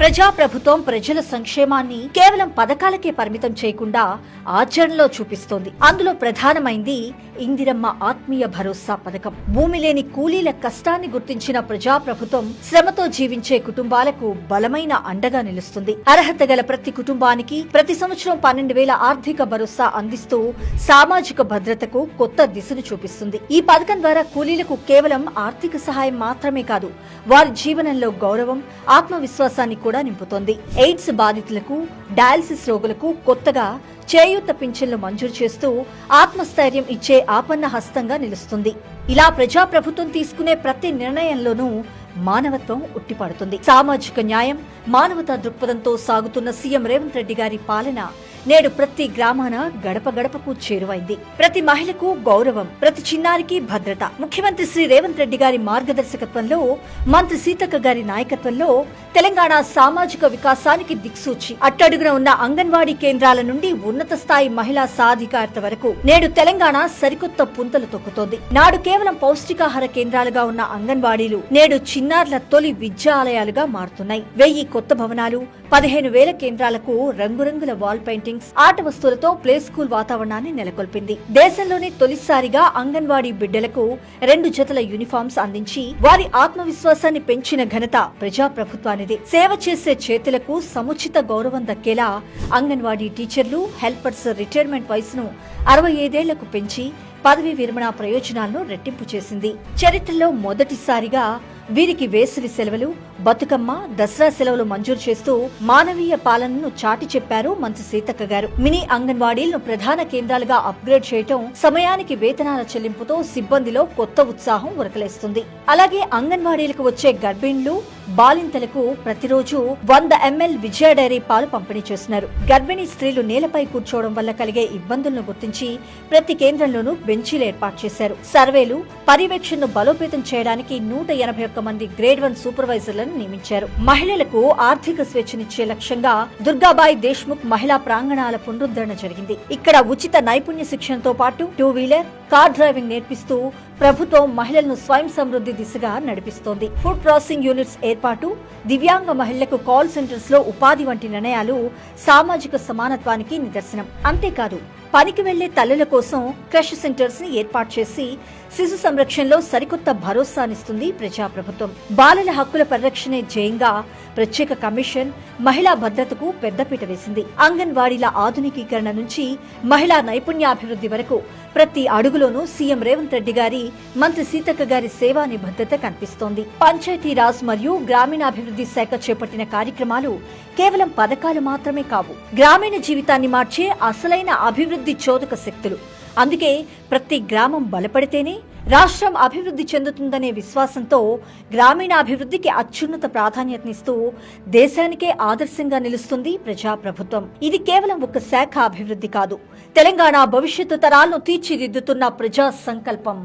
ప్రజాప్రభుత్వం ప్రజల సంక్షేమాన్ని కేవలం పథకాలకే పరిమితం చేయకుండా ఆచరణలో చూపిస్తోంది. అందులో ప్రధానమైంది ఇందిరమ్మ ఆత్మీయ భరోసా పథకం. భూమి లేని కూలీల కష్టాన్ని గుర్తించిన ప్రజాప్రభుత్వం శ్రమతో జీవించే కుటుంబాలకు బలమైన అండగా నిలుస్తుంది. అర్హత గల ప్రతి కుటుంబానికి ప్రతి సంవత్సరం 12,000 ఆర్థిక భరోసా అందిస్తూ సామాజిక భద్రతకు కొత్త దిశను చూపిస్తుంది. ఈ పథకం ద్వారా కూలీలకు కేవలం ఆర్థిక సహాయం మాత్రమే కాదు, వారి జీవనంలో గౌరవం, ఆత్మవిశ్వాసాన్ని కూడా నింపుతోంది. ఎయిడ్స్ బాధితులకు, డయాలసిస్ రోగులకు కొత్తగా చేయూత పింఛన్లు మంజూరు చేస్తూ ఆత్మస్థైర్యం ఇచ్చే ఆపన్న హస్తంగా నిలుస్తుంది. ఇలా ప్రజాప్రభుత్వం తీసుకునే ప్రతి నిర్ణయంలోనూ మానవత్వం ఉట్టిపడుతుంది. సామాజిక న్యాయం, మానవతా దృక్పథంతో సాగుతున్న సీఎం రేవంత్ రెడ్డి గారి పాలన నేడు ప్రతి గ్రామాన గడప గడపకు చేరువైంది. ప్రతి మహిళకు గౌరవం, ప్రతి చిన్నారికి భద్రత. ముఖ్యమంత్రి శ్రీ రేవంత్ రెడ్డి గారి మార్గదర్శకత్వంలో, మంత్రి సీతక్క గారి నాయకత్వంలో తెలంగాణ సామాజిక వికాసానికి దిక్సూచి. అట్టడుగున ఉన్న అంగన్వాడీ కేంద్రాల నుండి ఉన్నత స్థాయి మహిళా సాధికారత వరకు నేడు తెలంగాణ సరికొత్త పుంతలు తొక్కుతోంది. నాడు కేవలం పౌష్టికాహార కేంద్రాలుగా ఉన్న అంగన్వాడీలు నేడు చిన్నారుల తొలి విద్యాలయాలుగా మారుతున్నాయి. 1000 కొత్త భవనాలు, 15,000 కేంద్రాలకు రంగురంగుల వాల్ పెయింటింగ్స్, ఆట వస్తువులతో ప్లే స్కూల్ వాతావరణాన్ని నెలకొల్పింది. దేశంలోనే తొలిసారిగా అంగన్వాడీ బిడ్డలకు 2 జతల యూనిఫామ్స్ అందించి వారి ఆత్మవిశ్వాసాన్ని పెంచిన ఘనత ప్రజాప్రభుత్వానిదే. సేవ చేసే చేతులకు సముచిత గౌరవం దక్కేలా అంగన్వాడీ టీచర్లు, హెల్పర్స్ రిటైర్మెంట్ వయసును 65 ఏళ్లకు పెంచి పదవీ విరమణ ప్రయోజనాలను రెట్టింపు చేసింది. చరిత్రలో మొదటిసారిగా వీరికి వేసవి సెలవులు, బతుకమ్మ, దసరా సెలవులు మంజూరు చేస్తూ మానవీయ పాలనను చాటి చెప్పారు మంత్రి సీతక్క గారు. మినీ అంగన్వాడీలను ప్రధాన కేంద్రాలుగా అప్గ్రేడ్ చేయటం, సమయానికి వేతనాల చెల్లింపుతో సిబ్బందిలో కొత్త ఉత్సాహం ఉరకలేస్తుంది. అలాగే అంగన్వాడీలకు వచ్చే గర్భిణులు, బాలింతలకు ప్రతిరోజు 100 ml విజయ డైరీ పాలు పంపిణీ చేస్తున్నారు. గర్భిణీ స్త్రీలు నేలపై కూర్చోవడం వల్ల కలిగే ఇబ్బందులను గుర్తించి ప్రతి కేంద్రంలోనూ బెంచీలు ఏర్పాటు చేశారు. సర్వేలు, పర్యవేక్షణను బలోపేతం చేయడానికి 181 మంది గ్రేడ్ 1 సూపర్వైజర్లను నియమించారు. మహిళలకు ఆర్థిక స్వేచ్ఛనిచ్చే లక్ష్యంగా దుర్గాబాయి దేశ్ముఖ్ మహిళా ప్రాంగణాల పునరుద్ధరణ జరిగింది. ఇక్కడ ఉచిత నైపుణ్య శిక్షణతో పాటు 2 వీలర్, కార్ డ్రైవింగ్ నేర్పిస్తూ ప్రభుత్వం మహిళలను స్వయం సమృద్ధి దిశగా నడిపిస్తోంది. ఫుడ్ ప్రాసెసింగ్ యూనిట్స్ ఏర్పాటు, దివ్యాంగ మహిళలకు కాల్ సెంటర్స్ లో ఉపాధి వంటి నిర్ణయాలు సామాజిక సమానత్వానికి నిదర్శనం. అంతేకాదు, పనికి వెళ్లే తల్లుల కోసం క్రష్ సెంటర్స్ ని ఏర్పాటు చేసి శిశు సంరక్షణలో సరికొత్త భరోసానిస్తుంది ప్రజాప్రభుత్వం. బాలల హక్కుల పరిరక్షణే ధ్యేయంగా ప్రత్యేక కమిషన్ మహిళా భద్రతకు పెద్దపీట వేసింది. అంగన్వాడీల ఆధునికీకరణ నుంచి మహిళా నైపుణ్యాభివృద్ధి వరకు ప్రతి అడుగులోనూ సీఎం రేవంత్ రెడ్డి గారి, మంత్రి సీతక్క గారి సేవా నిబద్ధత కనిపిస్తోంది. పంచాయతీరాజ్ మరియు గ్రామీణాభివృద్ధి శాఖ చేపట్టిన కార్యక్రమాలు కేవలం పథకాలు మాత్రమే కావు, గ్రామీణ జీవితాన్ని మార్చే అసలైన అభివృద్ధి చోదక శక్తులు. అందుకే ప్రతి గ్రామం బలపడితేనే రాష్ట్రం అభివృద్ధి చెందుతుందనే విశ్వాసంతో గ్రామీణాభివృద్ధికి అత్యున్నత ప్రాధాన్యతనిస్తూ దేశానికే ఆదర్శంగా నిలుస్తుంది ప్రజాప్రభుత్వం. ఇది కేవలం ఒక శాఖ అభివృద్ధి కాదు, తెలంగాణ భవిష్యత్తు తరాలను తీర్చిదిద్దుతున్న ప్రజా సంకల్పం.